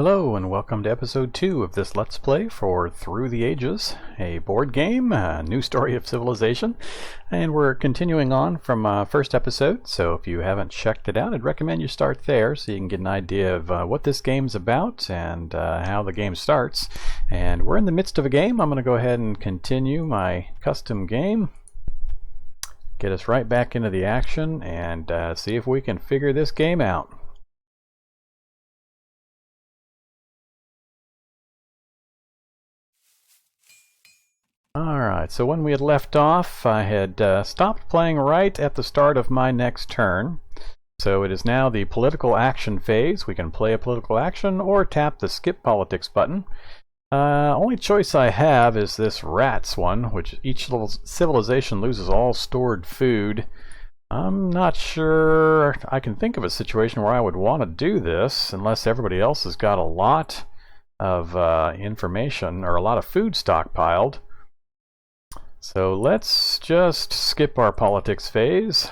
Hello and welcome to episode 2 of this Let's Play for Through the Ages, a board game, a new story of civilization, and we're continuing on from first episode, so if you haven't checked it out, I'd recommend you start there so you can get an idea of what this game's about and how the game starts. And we're in the midst of a game. I'm going to go ahead and continue my custom game, get us right back into the action, and see if we can figure this game out. Alright, so when we had left off, I had stopped playing right at the start of my next turn. So it is now the political action phase. We can play a political action or tap the skip politics button. Only choice I have is this rats one, which each little civilization loses all stored food. I'm not sure I can think of a situation where I would want to do this unless everybody else has got a lot of information or a lot of food stockpiled. So let's just skip our politics phase.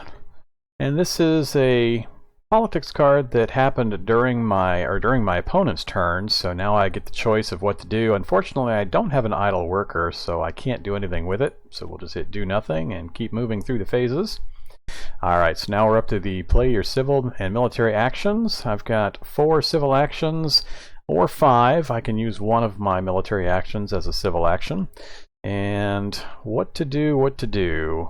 And this is a politics card that happened during my opponent's turn, so now I get the choice of what to do. Unfortunately, I don't have an idle worker, so I can't do anything with it. So we'll just hit do nothing and keep moving through the phases. Alright, so now we're up to the play your civil and military actions. I've got 4 civil actions, or 5. I can use one of my military actions as a civil action. And what to do.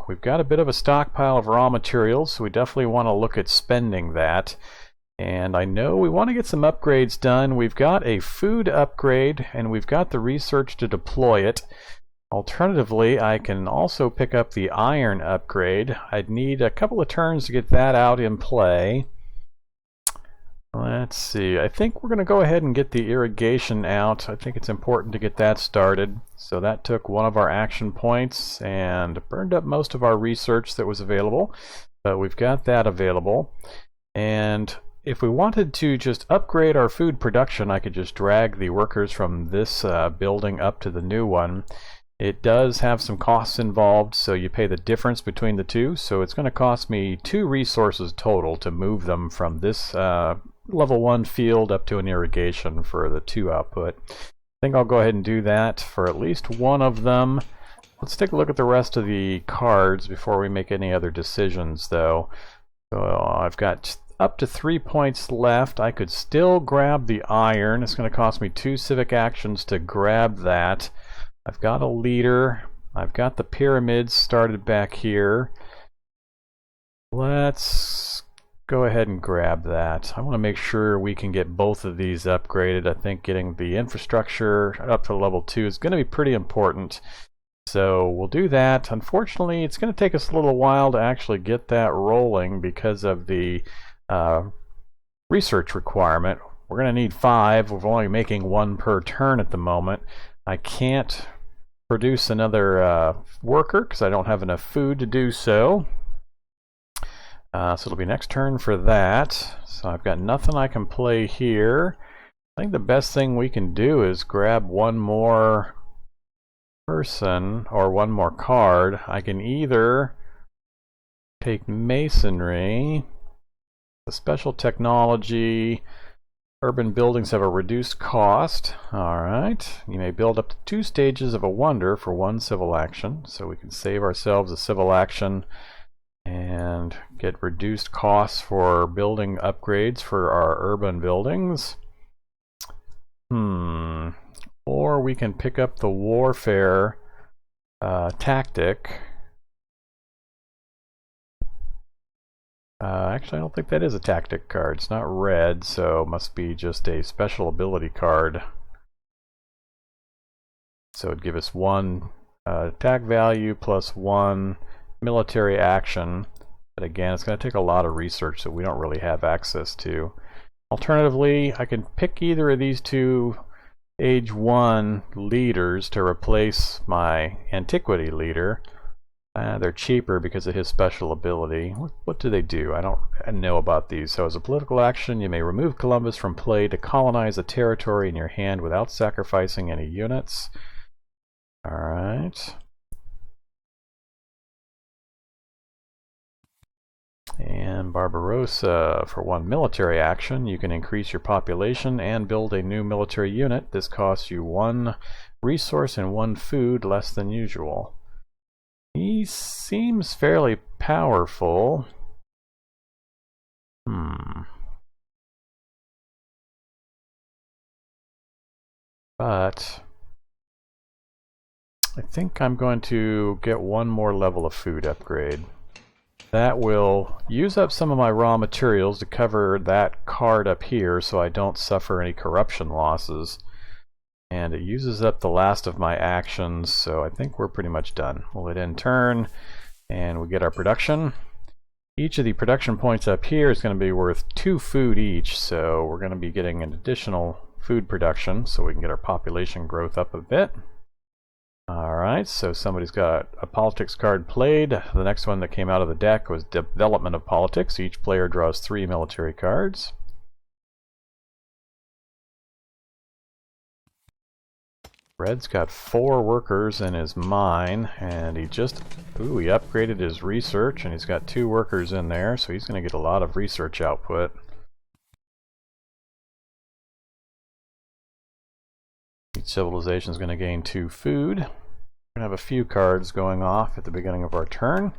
We've got a bit of a stockpile of raw materials, so we definitely want to look at spending that. And I know we want to get some upgrades done. We've got a food upgrade, and we've got the research to deploy it. Alternatively, I can also pick up the iron upgrade. I'd need a couple of turns to get that out in play. Let's see, I think we're going to go ahead and get the irrigation out. I think it's important to get that started. So that took one of our action points and burned up most of our research that was available. But we've got that available. And if we wanted to just upgrade our food production, I could just drag the workers from this building up to the new one. It does have some costs involved, so you pay the difference between the two. So it's going to cost me 2 resources total to move them from this level 1 field up to an irrigation for the 2 output. I think I'll go ahead and do that for at least one of them. Let's take a look at the rest of the cards before we make any other decisions, though. So I've got up to 3 points left. I could still grab the iron. It's going to cost me 2 civic actions to grab that. I've got a leader. I've got the pyramids started back here. Let's go ahead and grab that. I want to make sure we can get both of these upgraded. I think getting the infrastructure up to level 2 is going to be pretty important. So we'll do that. Unfortunately, it's going to take us a little while to actually get that rolling because of the research requirement. We're going to need 5. We're only making 1 per turn at the moment. I can't produce another worker because I don't have enough food to do so. So it'll be next turn for that. So I've got nothing I can play here. I think the best thing we can do is grab one more person or one more card. I can either take masonry, the special technology. Urban buildings have a reduced cost. Alright, you may build up to 2 stages of a wonder for 1 civil action. So we can save ourselves a civil action and get reduced costs for building upgrades for our urban buildings. Or we can pick up the warfare tactic. Actually, I don't think that is a tactic card. It's not red, so it must be just a special ability card. So it'd give us 1 attack value plus 1 military action. But again, it's going to take a lot of research that we don't really have access to. Alternatively, I can pick either of these 2 Age 1 leaders to replace my Antiquity leader. They're cheaper because of his special ability. What do they do? I don't know about these. So as a political action, you may remove Columbus from play to colonize a territory in your hand without sacrificing any units. Alright. And And Barbarossa, for one military action, you can increase your population and build a new military unit. This costs you 1 resource and 1 food less than usual. He seems fairly powerful. But I think I'm going to get 1 more level of food upgrade. That will use up some of my raw materials to cover that card up here so I don't suffer any corruption losses. And it uses up the last of my actions, so I think we're pretty much done. We'll hit end turn, and we get our production. Each of the production points up here is going to be worth 2 food each, so we're going to be getting an additional food production so we can get our population growth up a bit. Alright, so somebody's got a politics card played. The next one that came out of the deck was development of politics. Each player draws 3 military cards. Red's got 4 workers in his mine, and he upgraded his research, and he's got 2 workers in there, so he's going to get a lot of research output. Each civilization is going to gain 2 food. We're going to have a few cards going off at the beginning of our turn.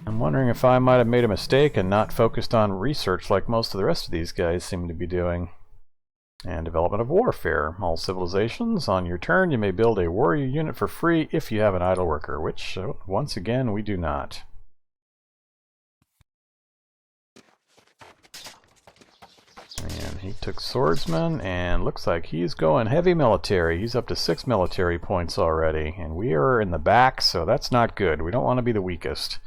I'm wondering if I might have made a mistake and not focused on research like most of the rest of these guys seem to be doing. And development of warfare. All civilizations, on your turn you may build a warrior unit for free if you have an idle worker, which once again we do not. And he took swordsman, and looks like he's going heavy military. He's up to 6 military points already, and we are in the back, so that's not good. We don't want to be the weakest.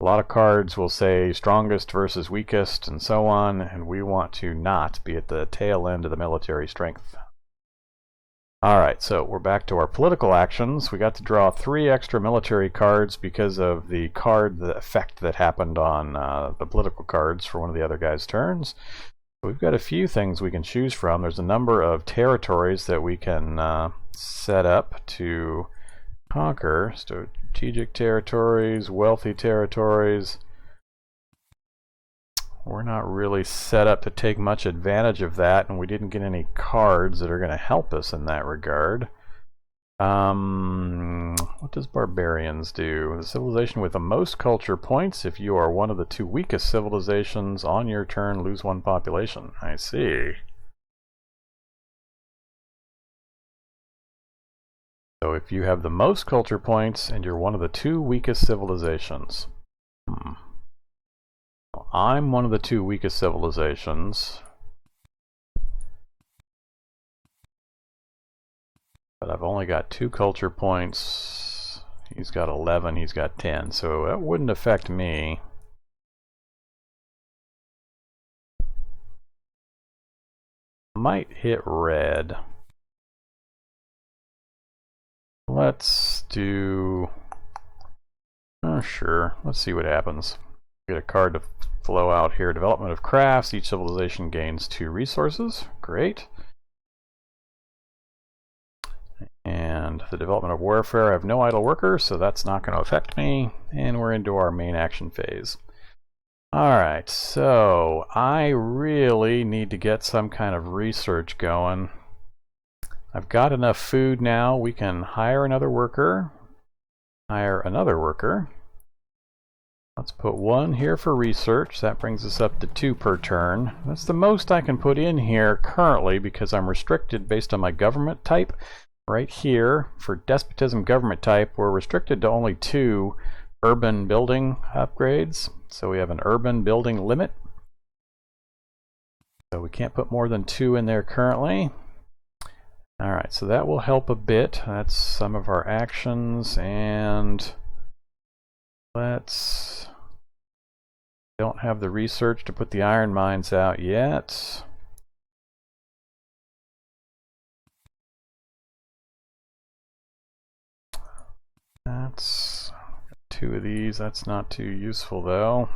A lot of cards will say strongest versus weakest and so on, and we want to not be at the tail end of the military strength. Alright, so we're back to our political actions. We got to draw 3 extra military cards because of the effect that happened on the political cards for one of the other guys' turns. We've got a few things we can choose from. There's a number of territories that we can set up to conquer. Strategic territories, wealthy territories. We're not really set up to take much advantage of that, and we didn't get any cards that are going to help us in that regard. What does barbarians do? The civilization with the most culture points. If you are one of the 2 weakest civilizations on your turn, lose 1 population. I see. So if you have the most culture points and you're one of the 2 weakest civilizations. Well, I'm one of the 2 weakest civilizations. But I've only got 2 culture points. He's got 11, he's got 10, so that wouldn't affect me. Might hit red. Let's do... oh, sure. Let's see what happens. Get a card to flow out here. Development of crafts. Each civilization gains 2 resources. Great. And the development of warfare, I have no idle workers, so that's not going to affect me. And we're into our main action phase. Alright, so I really need to get some kind of research going. I've got enough food now. We can hire another worker. Hire another worker. Let's put 1 here for research. That brings us up to 2 per turn. That's the most I can put in here currently because I'm restricted based on my government type. Right here, for despotism government type, we're restricted to only 2 urban building upgrades. So we have an urban building limit. So we can't put more than 2 in there currently. Alright, so that will help a bit. That's some of our actions, and let's... don't have the research to put the iron mines out yet. That's 2 of these. That's not too useful though.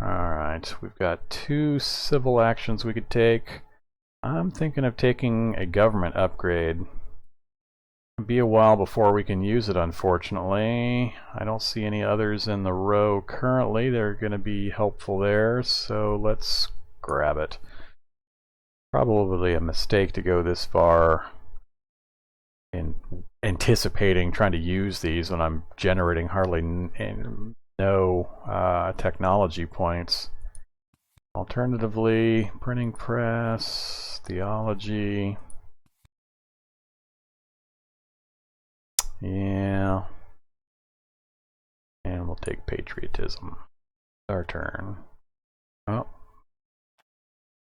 Alright, we've got 2 civil actions we could take. I'm thinking of taking a government upgrade. Be a while before we can use it, unfortunately. I don't see any others in the row currently. They're going to be helpful there, so let's grab it. Probably a mistake to go this far in anticipating trying to use these when I'm generating hardly no technology points. Alternatively, printing press, theology. Yeah. And we'll take patriotism. Our turn. Oh.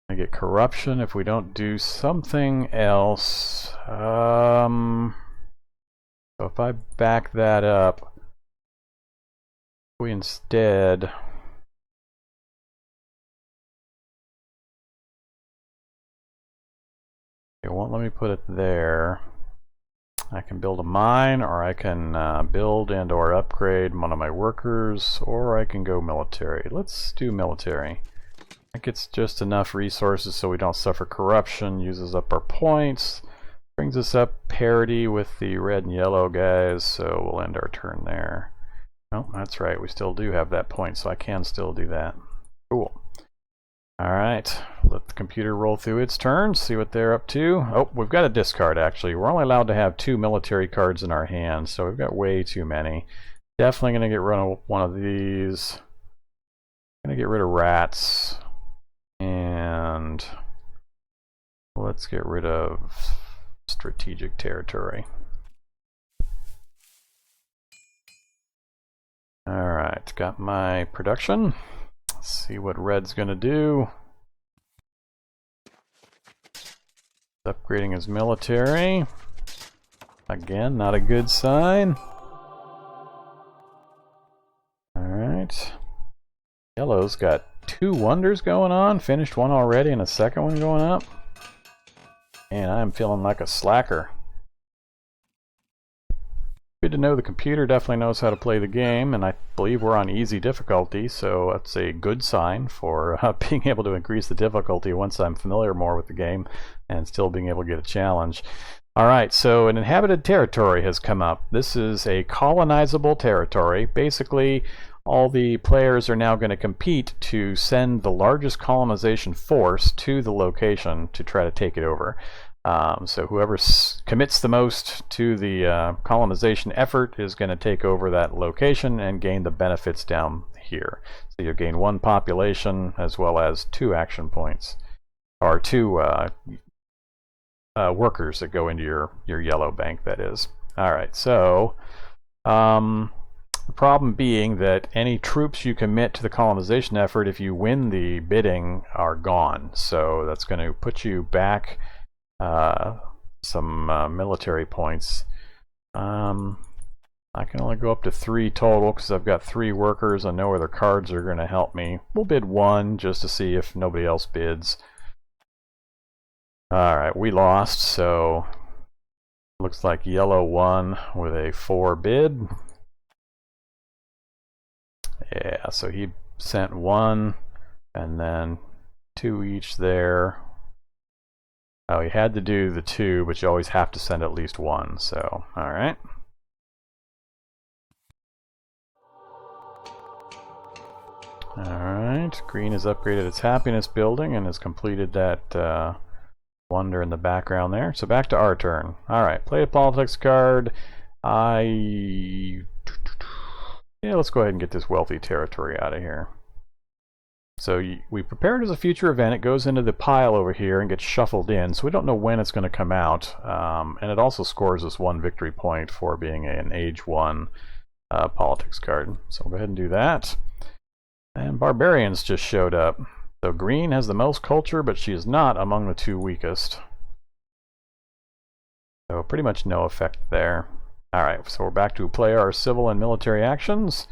I get corruption if we don't do something else. So if I back that up, we instead it won't let me put it there. I can build a mine, or I can build and or upgrade one of my workers, or I can go military. Let's do military. That gets just enough resources so we don't suffer corruption, uses up our points, brings us up parity with the red and yellow guys, so we'll end our turn there. Oh, that's right, we still do have that point, so I can still do that. Cool. Alright, let the computer roll through its turns, see what they're up to. Oh, we've got a discard actually. We're only allowed to have 2 military cards in our hands, so we've got way too many. Definitely going to get rid of one of these. Going to get rid of rats. And let's get rid of strategic territory. Alright, got my production. See what red's gonna do. Upgrading his military. Again, not a good sign. Alright. Yellow's got 2 wonders going on. Finished one already and a second one going up. And I'm feeling like a slacker. Good to know the computer definitely knows how to play the game, and I believe we're on easy difficulty, so that's a good sign for being able to increase the difficulty once I'm familiar more with the game and still being able to get a challenge. Alright, so an inhabited territory has come up. This is a colonizable territory. Basically, all the players are now going to compete to send the largest colonization force to the location to try to take it over. So whoever commits the most to the colonization effort is going to take over that location and gain the benefits down here. So you'll gain 1 population as well as 2 action points, or 2 workers that go into your yellow bank, that is. Alright, so the problem being that any troops you commit to the colonization effort, if you win the bidding, are gone. So that's going to put you back some military points. I can only go up to 3 total because I've got 3 workers and no other cards are going to help me. We'll bid 1 just to see if nobody else bids. Alright, we lost, so looks like yellow won with a 4 bid. Yeah, so he sent 1 and then 2 each there. Oh, he had to do the 2, but you always have to send at least 1, so, alright. Alright, green has upgraded its happiness building and has completed that wonder in the background there. So back to our turn. Alright, play a politics card. Yeah, let's go ahead and get this wealthy territory out of here. So we prepared as a future event. It goes into the pile over here and gets shuffled in, so we don't know when it's going to come out. And it also scores us 1 victory point for being an age 1 politics card. So we'll go ahead and do that. And barbarians just showed up. So green has the most culture, but she is not among the 2 weakest. So pretty much no effect there. Alright, so we're back to play our civil and military actions.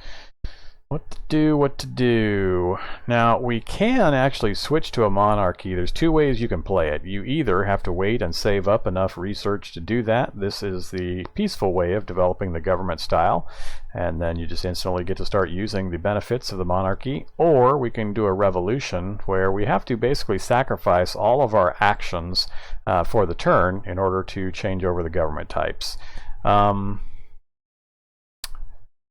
What to do. Now, we can actually switch to a monarchy. There's 2 ways you can play it. You either have to wait and save up enough research to do that. This is the peaceful way of developing the government style, and then you just instantly get to start using the benefits of the monarchy. Or we can do a revolution where we have to basically sacrifice all of our actions for the turn in order to change over the government types. I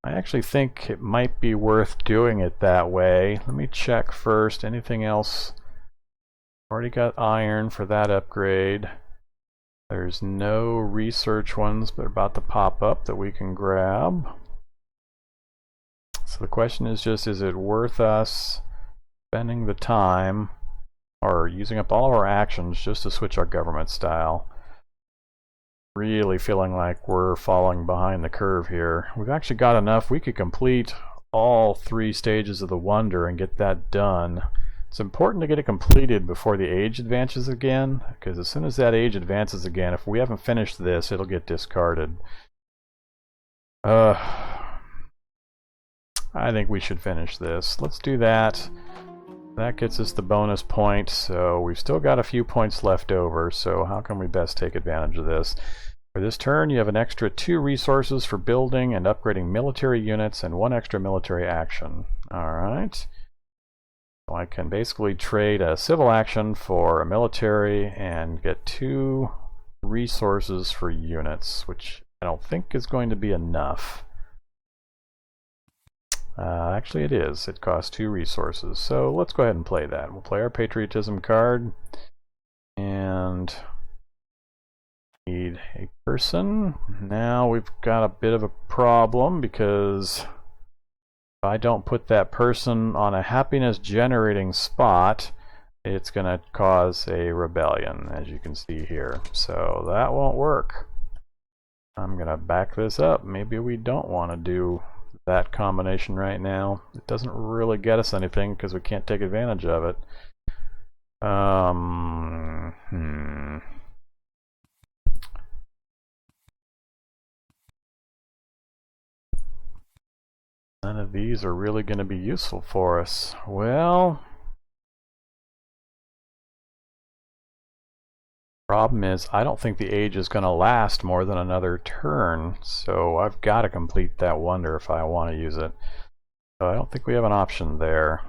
actually think it might be worth doing it that way. Let me check first. Anything else? Already got iron for that upgrade. There's no research ones that are about to pop up that we can grab. So the question is just, is it worth us spending the time or using up all of our actions just to switch our government style? Really feeling like we're falling behind the curve here. We've actually got enough. We could complete all 3 stages of the wonder and get that done. It's important to get it completed before the age advances again, because as soon as that age advances again, if we haven't finished this, it'll get discarded. I think we should finish this. Let's do that. That gets us the bonus point, so we've still got a few points left over, so how can we best take advantage of this? For this turn, you have an extra 2 resources for building and upgrading military units and 1 extra military action. Alright. So I can basically trade a civil action for a military and get 2 resources for units, which I don't think is going to be enough. Actually it is. It costs 2 resources. So let's go ahead and play that. We'll play our patriotism card and need a person. Now we've got a bit of a problem because if I don't put that person on a happiness generating spot, it's going to cause a rebellion, as you can see here. So that won't work. I'm going to back this up. Maybe we don't want to do that combination right now. It doesn't really get us anything because we can't take advantage of it. None of these are really going to be useful for us. Well, problem is I don't think the age is going to last more than another turn, so I've got to complete that wonder if I want to use it. So I don't think we have an option there.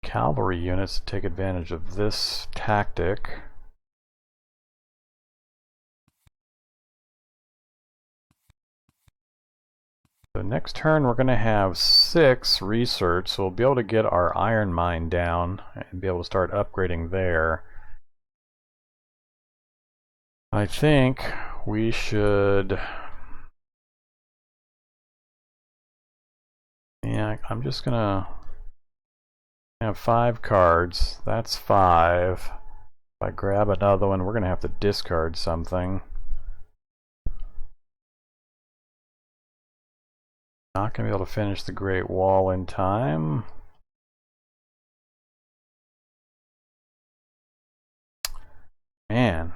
Cavalry units to take advantage of this tactic. So next turn we're going to have 6 research, so we'll be able to get our iron mine down and be able to start upgrading there. I think we should... Yeah, I'm just going to have 5 cards. That's 5. If I grab another one, we're going to have to discard something. Not going to be able to finish the Great Wall in time. Man,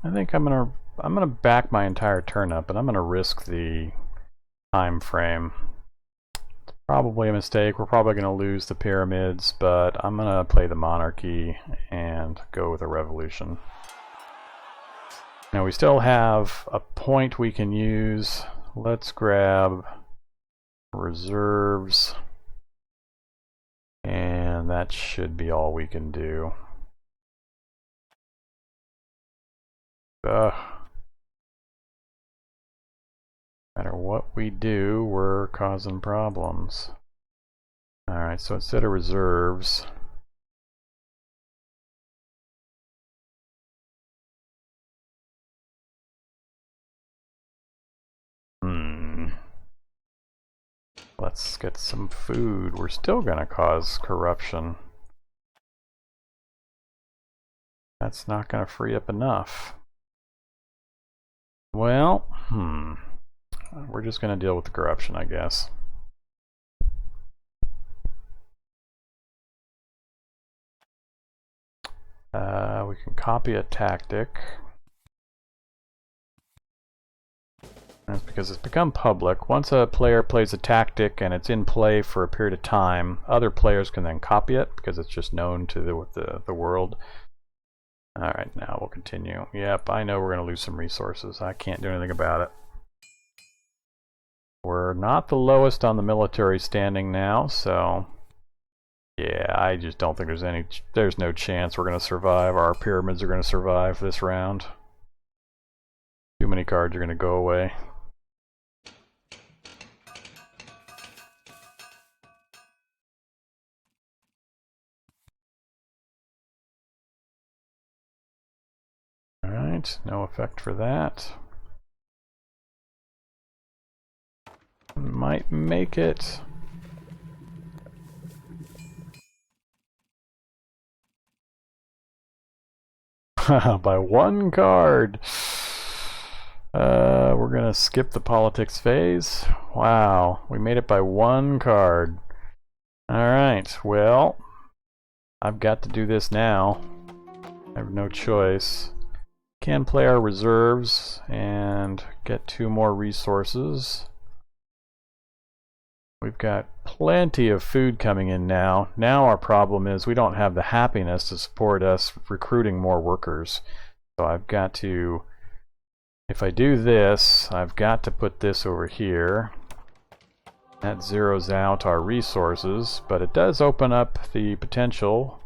I think I'm gonna back my entire turn up, and I'm gonna risk the time frame. It's probably a mistake. We're probably gonna lose the pyramids, but I'm gonna play the monarchy and go with a revolution. Now we still have a point we can use. Let's grab reserves, and that should be all we can do. No matter what we do, we're causing problems. Alright, so instead of reserves, let's get some food. We're still gonna cause corruption. That's not gonna free up enough. Well, we're just gonna deal with the corruption, I guess. We can copy a tactic. That's because it's become public. Once a player plays a tactic and it's in play for a period of time, other players can then copy it because it's just known to the world. Alright, now we'll continue. Yep, I know we're going to lose some resources. I can't do anything about it. We're not the lowest on the military standing now, so yeah, I just don't think there's no chance we're going to survive. Our pyramids are going to survive this round. Too many cards are going to go away. Alright, no effect for that. Might make it. By one card. We're gonna skip the politics phase. Wow, we made it by one card. Alright, well, I've got to do this now. I have no choice. Can play our reserves and get 2 more resources. We've got plenty of food coming in now. Now our problem is we don't have the happiness to support us recruiting more workers. So I've got to, if I do this, I've got to put this over here. That zeroes out our resources, but it does open up the potential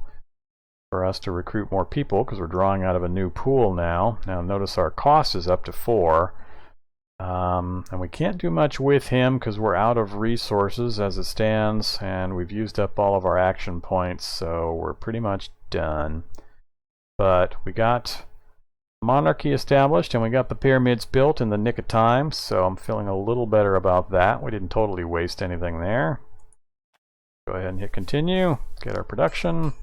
for us to recruit more people because we're drawing out of a new pool now. Now notice our cost is up to 4. And we can't do much with him because we're out of resources as it stands, and we've used up all of our action points, so we're pretty much done. But we got monarchy established and we got the pyramids built in the nick of time, so I'm feeling a little better about that. We didn't totally waste anything there. Go ahead and hit continue, get our production.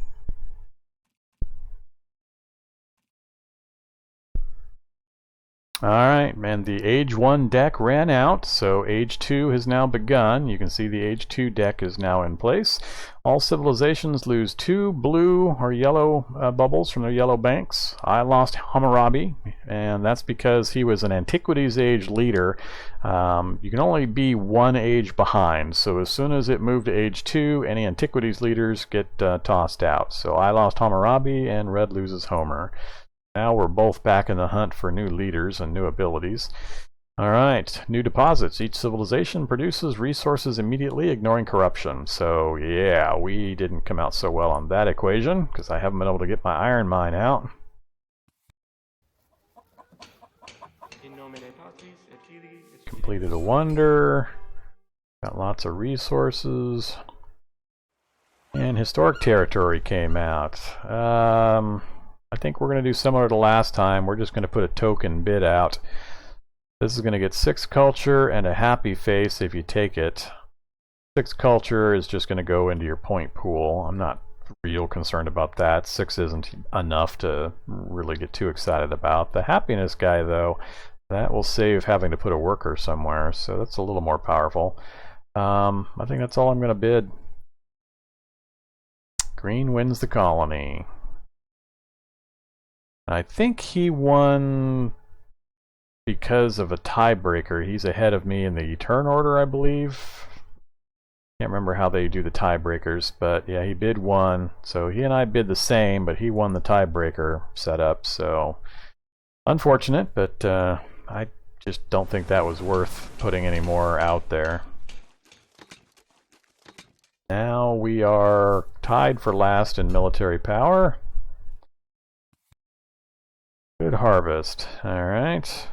Alright, and the Age 1 deck ran out, so Age 2 has now begun. You can see the Age 2 deck is now in place. All civilizations lose 2 blue or yellow bubbles from their yellow banks. I lost Hammurabi, and that's because he was an Antiquities Age leader. You can only be 1 age behind, so as soon as it moved to Age 2, any Antiquities leaders get tossed out. So I lost Hammurabi, and Red loses Homer. Now we're both back in the hunt for new leaders and new abilities. Alright, new deposits. Each civilization produces resources immediately, ignoring corruption. So yeah, we didn't come out so well on that equation, because I haven't been able to get my iron mine out. Completed a wonder. Got lots of resources. And historic territory came out. I think we're going to do similar to last time. We're just going to put a token bid out. This is going to get 6 culture and a happy face if you take it. 6 culture is just going to go into your point pool. I'm not real concerned about that. 6 isn't enough to really get too excited about. The happiness guy, though, that will save having to put a worker somewhere, so that's a little more powerful. I think that's all I'm going to bid. Green wins the colony. I think he won because of a tiebreaker. He's ahead of me in the turn order, I believe. Can't remember how they do the tiebreakers, but yeah, he bid 1. So he and I bid the same, but he won the tiebreaker setup. So unfortunate, but I just don't think that was worth putting any more out there. Now we are tied for last in military power. Good harvest. Alright.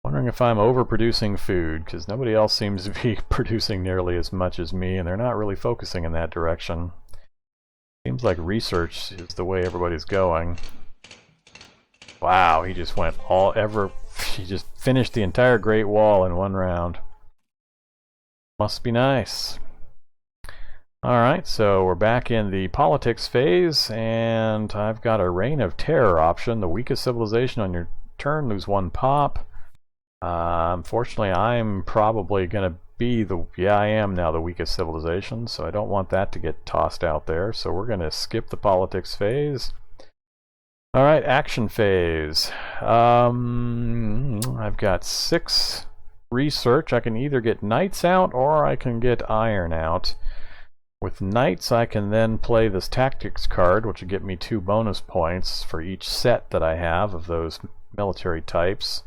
Wondering if I'm overproducing food, because nobody else seems to be producing nearly as much as me, and they're not really focusing in that direction. Seems like research is the way everybody's going. Wow, he just went he just finished the entire Great Wall in 1 round. Must be nice. Alright, so we're back in the politics phase, and I've got a Reign of Terror option. The weakest civilization on your turn, lose 1 pop. Unfortunately, I'm probably going to be I am now the weakest civilization, so I don't want that to get tossed out there. So we're going to skip the politics phase. Alright, action phase. I've got 6 research. I can either get knights out or I can get iron out. With knights, I can then play this tactics card, which will get me 2 bonus points for each set that I have of those military types.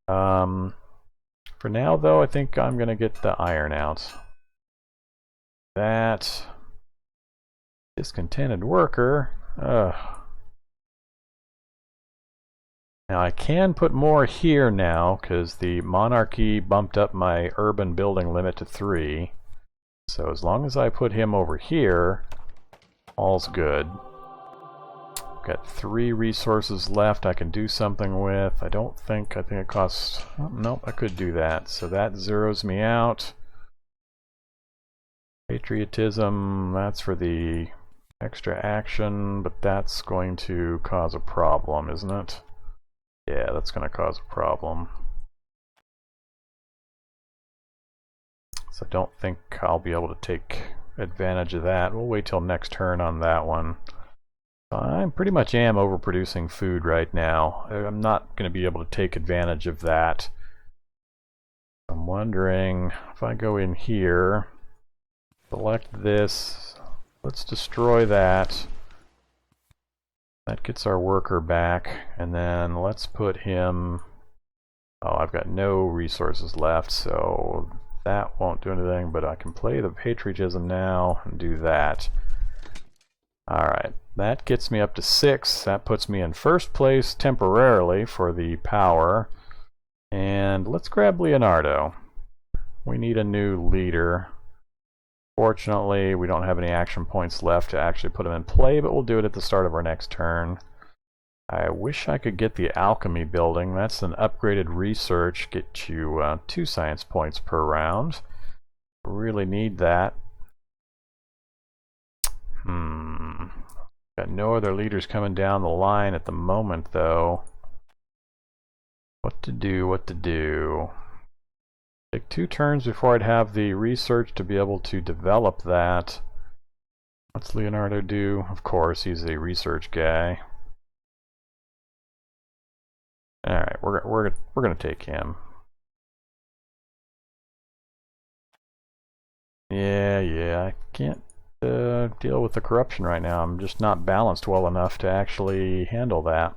For now, though, I think I'm going to get the iron out. That discontented worker. Now I can put more here now because the monarchy bumped up my urban building limit to 3. So as long as I put him over here, all's good. Got 3 resources left I can do something with. I think it costs... Oh, nope, I could do that. So that zeroes me out. Patriotism, that's for the extra action, but that's going to cause a problem, isn't it? Yeah, that's going to cause a problem. So I don't think I'll be able to take advantage of that. We'll wait till next turn on that one. I pretty much am overproducing food right now. I'm not going to be able to take advantage of that. I'm wondering if I go in here, select this, let's destroy that. That gets our worker back, and then let's put him... Oh, I've got no resources left, so that won't do anything, but I can play the patriotism now and do that. Alright, that gets me up to 6. That puts me in first place temporarily for the power. And let's grab Leonardo. We need a new leader. Fortunately, we don't have any action points left to actually put him in play, but we'll do it at the start of our next turn. I wish I could get the alchemy building. That's an upgraded research. Get you 2 science points per round. Really need that. Got no other leaders coming down the line at the moment, though. What to do? Take 2 turns before I'd have the research to be able to develop that. What's Leonardo do? Of course, he's a research guy. Alright, we're gonna take him. Yeah, I can't deal with the corruption right now. I'm just not balanced well enough to actually handle that.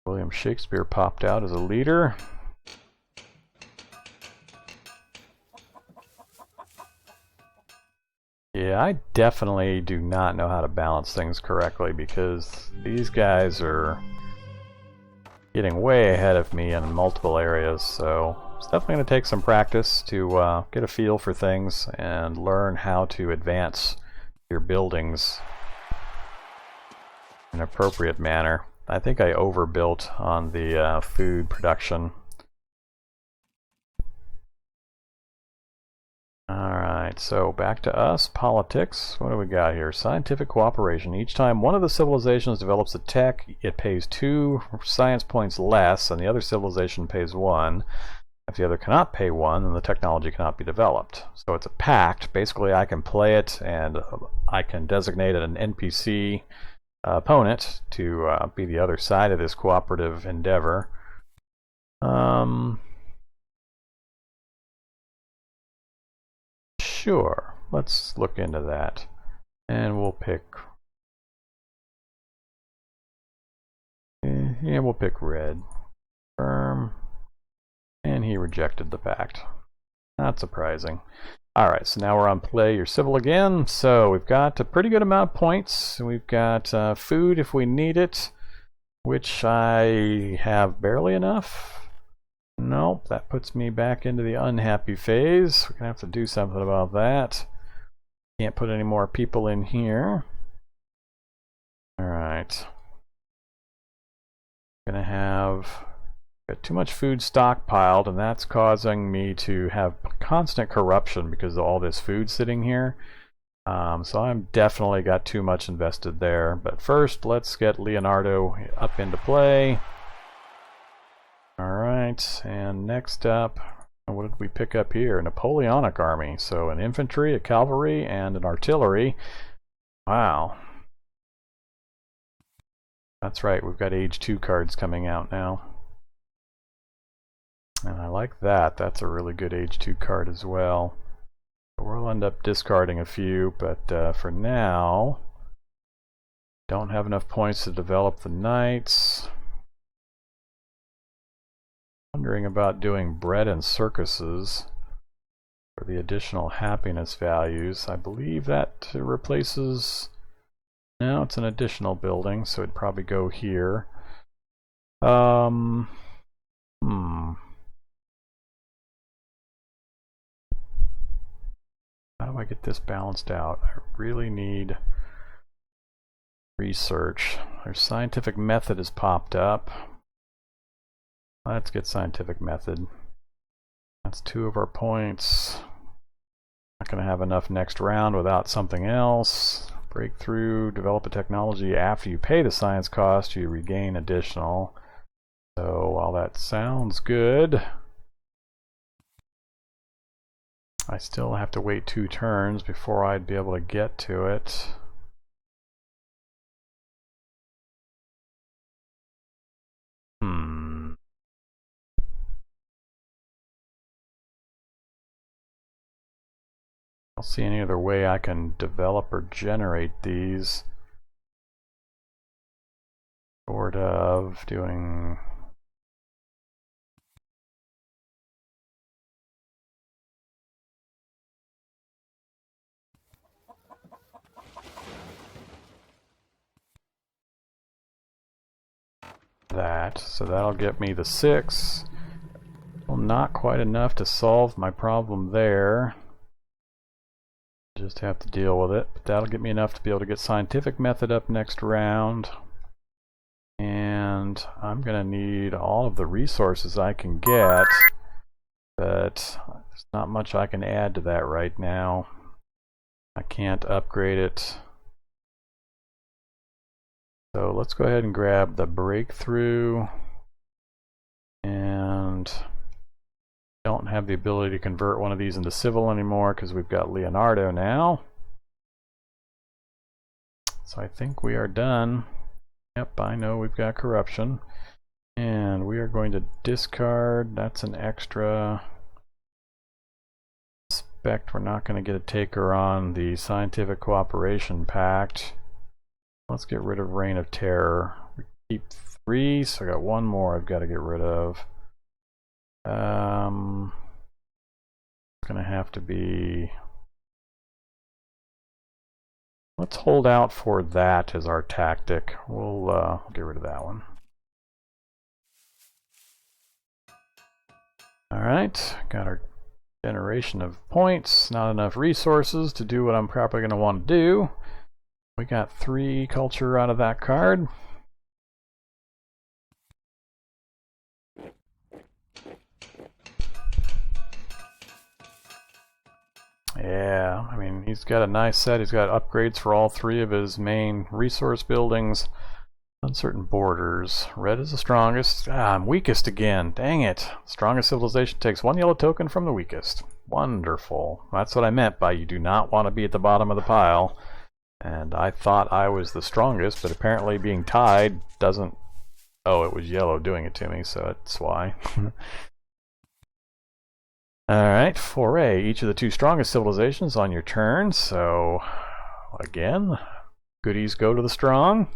William Shakespeare popped out as a leader. Yeah, I definitely do not know how to balance things correctly because these guys are getting way ahead of me in multiple areas, so it's definitely going to take some practice to get a feel for things and learn how to advance your buildings in an appropriate manner. I think I overbuilt on the food production. Alright, so back to us. Politics. What do we got here? Scientific cooperation. Each time one of the civilizations develops a tech, it pays 2 science points less, and the other civilization pays 1. If the other cannot pay 1, then the technology cannot be developed. So it's a pact. Basically, I can play it, and I can designate an NPC opponent to be the other side of this cooperative endeavor. Sure, let's look into that, and we'll pick we'll pick red. Firm, and he rejected the pact. Not surprising. Alright, so now we're on play your civil again. So we've got a pretty good amount of points. We've got food if we need it, which I have barely enough. Nope, that puts me back into the unhappy phase. We're going to have to do something about that. Can't put any more people in here. Alright. Gonna have got too much food stockpiled, and that's causing me to have constant corruption because of all this food sitting here. So I'm definitely got too much invested there. But first, let's get Leonardo up into play. Alright, and next up, what did we pick up here? A Napoleonic army. So an infantry, a cavalry, and an artillery. Wow. That's right, we've got Age 2 cards coming out now. And I like that. That's a really good Age 2 card as well. We'll end up discarding a few, but for now, don't have enough points to develop the knights. Wondering about doing bread and circuses for the additional happiness values. I believe that replaces... No, it's an additional building, so it'd probably go here. How do I get this balanced out? I really need research. Their scientific method has popped up. Let's get scientific method. That's 2 of our points. Not going to have enough next round without something else. Breakthrough, develop a technology. After you pay the science cost, you regain additional. So while that sounds good, I still have to wait 2 turns before I'd be able to get to it. I don't see any other way I can develop or generate these. Short of doing... that. So that'll get me the 6. Well, not quite enough to solve my problem there. Just have to deal with it, but that'll get me enough to be able to get scientific method up next round. And I'm gonna need all of the resources I can get, but there's not much I can add to that right now. I can't upgrade it. So let's go ahead and grab the breakthrough, and don't have the ability to convert one of these into civil anymore because we've got Leonardo now. So I think we are done. Yep, I know we've got corruption. And we are going to discard. That's an extra. Expect we're not going to get a taker on the Scientific Cooperation Pact. Let's get rid of Reign of Terror. We keep 3, so I got 1 more I've got to get rid of. It's gonna have to be... Let's hold out for that as our tactic. We'll get rid of that one. Alright, got our generation of points. Not enough resources to do what I'm probably going to want to do. We got 3 culture out of that card. Yeah, I mean, he's got a nice set. He's got upgrades for all 3 of his main resource buildings. Uncertain borders. Red is the strongest. Ah, I'm weakest again. Dang it. Strongest civilization takes 1 yellow token from the weakest. Wonderful. That's what I meant by you do not want to be at the bottom of the pile. And I thought I was the strongest, but apparently being tied doesn't... Oh, it was yellow doing it to me, so that's why. Alright, foray. Each of the 2 strongest civilizations on your turn, so again, goodies go to the strong.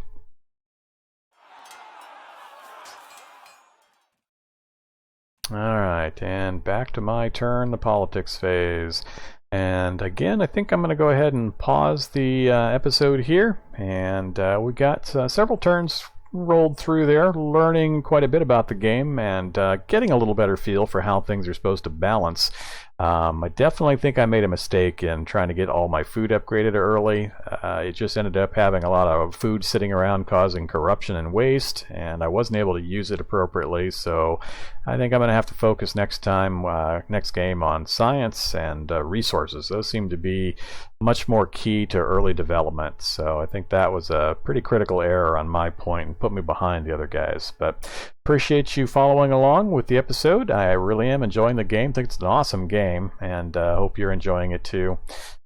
Alright, and back to my turn, the politics phase. And again, I think I'm going to go ahead and pause the episode here, and we got several turns rolled through there, learning quite a bit about the game and getting a little better feel for how things are supposed to balance. I definitely think I made a mistake in trying to get all my food upgraded early. It just ended up having a lot of food sitting around causing corruption and waste, and I wasn't able to use it appropriately, so I think I'm going to have to focus next time, next game, on science and resources. Those seem to be much more key to early development, so I think that was a pretty critical error on my point and put me behind the other guys. But appreciate you following along with the episode. I really am enjoying the game. I think it's an awesome game, and hope you're enjoying it too.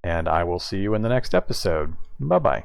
And I will see you in the next episode. Bye-bye.